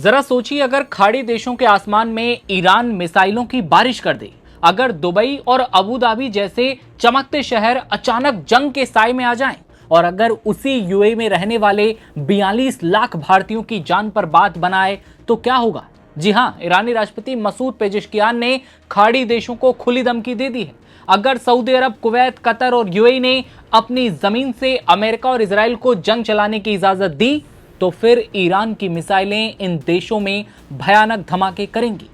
जरा सोचिए, अगर खाड़ी देशों के आसमान में ईरान मिसाइलों की बारिश कर दे, अगर दुबई और अबू धाबी जैसे चमकते शहर अचानक जंग के साए में आ जाएं, और अगर उसी यूएई में रहने वाले 42 लाख भारतीयों की जान पर बात बनाए तो क्या होगा। जी हां, ईरानी राष्ट्रपति मसूद पेजेश्कियान ने खाड़ी देशों को खुली धमकी दे दी है। अगर सऊदी अरब, कुवैत, कतर और यूएई ने अपनी जमीन से अमेरिका और इजराइल को जंग चलाने की इजाजत दी तो फिर ईरान की मिसाइलें इन देशों में भयानक धमाके करेंगी।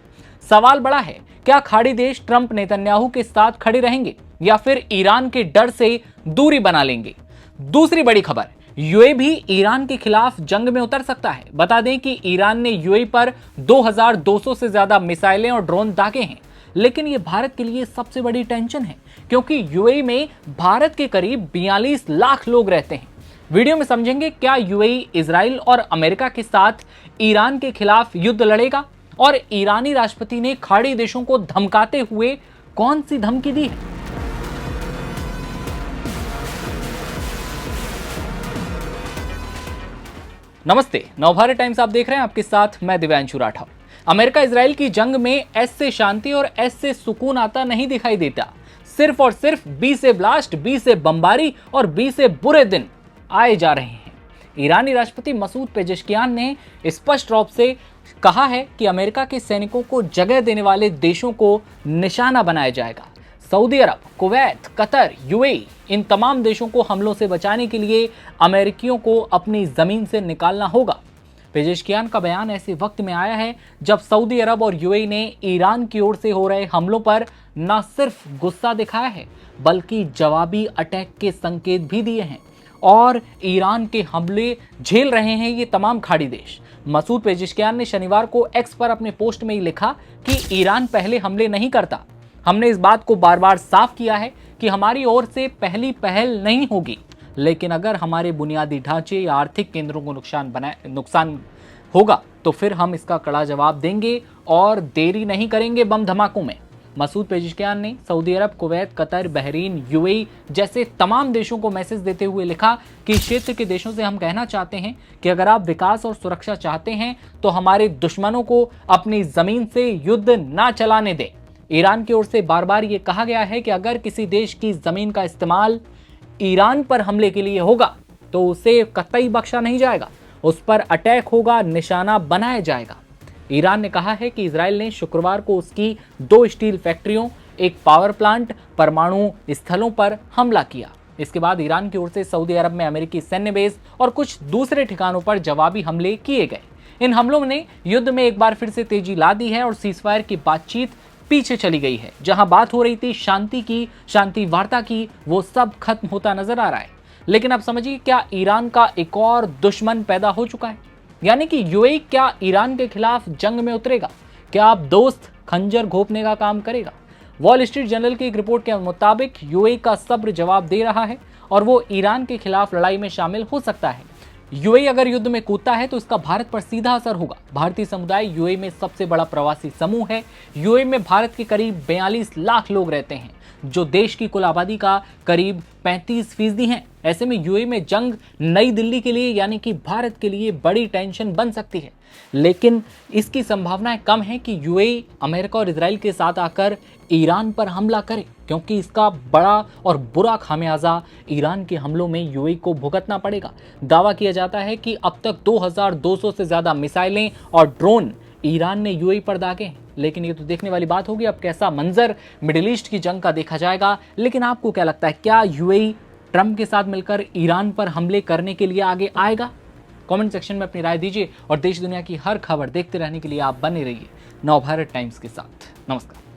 सवाल बड़ा है, क्या खाड़ी देश ट्रंप नेतन्याहू के साथ खड़े रहेंगे या फिर ईरान के डर से दूरी बना लेंगे। दूसरी बड़ी खबर, यूएई भी ईरान के खिलाफ जंग में उतर सकता है। बता दें कि ईरान ने यूएई पर 2200 से ज्यादा मिसाइलें और ड्रोन दागे हैं, लेकिन यह भारत के लिए सबसे बड़ी टेंशन है क्योंकि यूएई में भारत के करीब 42 लाख लोग रहते हैं। वीडियो में समझेंगे, क्या यूएई इजराइल और अमेरिका के साथ ईरान के खिलाफ युद्ध लड़ेगा और ईरानी राष्ट्रपति ने खाड़ी देशों को धमकाते हुए कौन सी धमकी दी है। नमस्ते, नवभारत टाइम्स आप देख रहे हैं, आपके साथ मैं दिव्यांशु राठौर। अमेरिका इजराइल की जंग में एस से शांति और एस से सुकून आता नहीं दिखाई देता। सिर्फ और सिर्फ बी से ब्लास्ट, बी से बमबारी और बी से बुरे दिन आए जा रहे हैं। ईरानी राष्ट्रपति मसूद पेजेश्कियान ने स्पष्ट रूप से कहा है कि अमेरिका के सैनिकों को जगह देने वाले देशों को निशाना बनाया जाएगा। सऊदी अरब, कुवैत, कतर, यूएई, इन तमाम देशों को हमलों से बचाने के लिए अमेरिकियों को अपनी जमीन से निकालना होगा। पेजेश्कियान का बयान ऐसे वक्त में आया है जब सऊदी अरब और यूएई ने ईरान की ओर से हो रहे हमलों पर न सिर्फ गुस्सा दिखाया है बल्कि जवाबी अटैक के संकेत भी दिए हैं और ईरान के हमले झेल रहे हैं ये तमाम खाड़ी देश। मसूद पेजेश्कियान ने शनिवार को एक्स पर अपने पोस्ट में ही लिखा कि ईरान पहले हमले नहीं करता। हमने इस बात को बार बार साफ किया है कि हमारी ओर से पहली पहल नहीं होगी, लेकिन अगर हमारे बुनियादी ढांचे या आर्थिक केंद्रों को नुकसान होगा तो फिर हम इसका कड़ा जवाब देंगे और देरी नहीं करेंगे बम धमाकों में। मसूद पेजेश्कियान ने सऊदी अरब, कुवैत, कतर, बहरीन, यूएई जैसे तमाम देशों को मैसेज देते हुए लिखा कि इस क्षेत्र के देशों से हम कहना चाहते हैं कि अगर आप विकास और सुरक्षा चाहते हैं तो हमारे दुश्मनों को अपनी जमीन से युद्ध ना चलाने दें। ईरान की ओर से बार बार ये कहा गया है कि अगर किसी देश की जमीन का इस्तेमाल ईरान पर हमले के लिए होगा तो उसे कतई बख्शा नहीं जाएगा, उस पर अटैक होगा, निशाना बनाया जाएगा। ईरान ने कहा है कि इजराइल ने शुक्रवार को उसकी 2 स्टील फैक्ट्रियों, एक पावर प्लांट, परमाणु स्थलों पर हमला किया। इसके बाद ईरान की ओर से सऊदी अरब में अमेरिकी सैन्य बेस और कुछ दूसरे ठिकानों पर जवाबी हमले किए गए। इन हमलों ने युद्ध में एक बार फिर से तेजी ला दी है और सीजफायर की बातचीत पीछे चली गई है। जहां बात हो रही थी शांति की, शांति वार्ता की, वो सब खत्म होता नजर आ रहा है। लेकिन अब समझिए, क्या ईरान का एक और दुश्मन पैदा हो चुका है, यानी कि यूएई क्या ईरान के खिलाफ जंग में उतरेगा? क्या आप दोस्त खंजर घोंपने का काम करेगा? वॉल स्ट्रीट जर्नल की एक रिपोर्ट के मुताबिक यूएई का सब्र जवाब दे रहा है और वो ईरान के खिलाफ लड़ाई में शामिल हो सकता है। यूएई अगर युद्ध में कूदता है तो इसका भारत पर सीधा असर होगा। भारतीय समुदाय यूएई में सबसे बड़ा प्रवासी समूह है। यूएई में भारत के करीब 42 लाख लोग रहते हैं, जो देश की कुल आबादी का करीब 35% हैं। ऐसे में यूएई में जंग नई दिल्ली के लिए यानी कि भारत के लिए बड़ी टेंशन बन सकती है, लेकिन इसकी संभावनाएं कम है कि यूएई अमेरिका और इजराइल के साथ आकर ईरान पर हमला करे, क्योंकि इसका बड़ा और बुरा खामियाजा ईरान के हमलों में यूएई को भुगतना पड़ेगा। दावा किया जाता है कि अब तक 2200 से ज्यादा मिसाइलें और ड्रोन ईरान ने यूएई पर दागे हैं। लेकिन ये तो देखने वाली बात होगी अब कैसा मंजर मिडिल ईस्ट की जंग का देखा जाएगा। लेकिन आपको क्या लगता है, क्या यूएई ट्रंप के साथ मिलकर ईरान पर हमले करने के लिए आगे आएगा? कमेंट सेक्शन में अपनी राय दीजिए और देश दुनिया की हर खबर देखते रहने के लिए आप बने रहिए नवभारत टाइम्स के साथ। नमस्कार।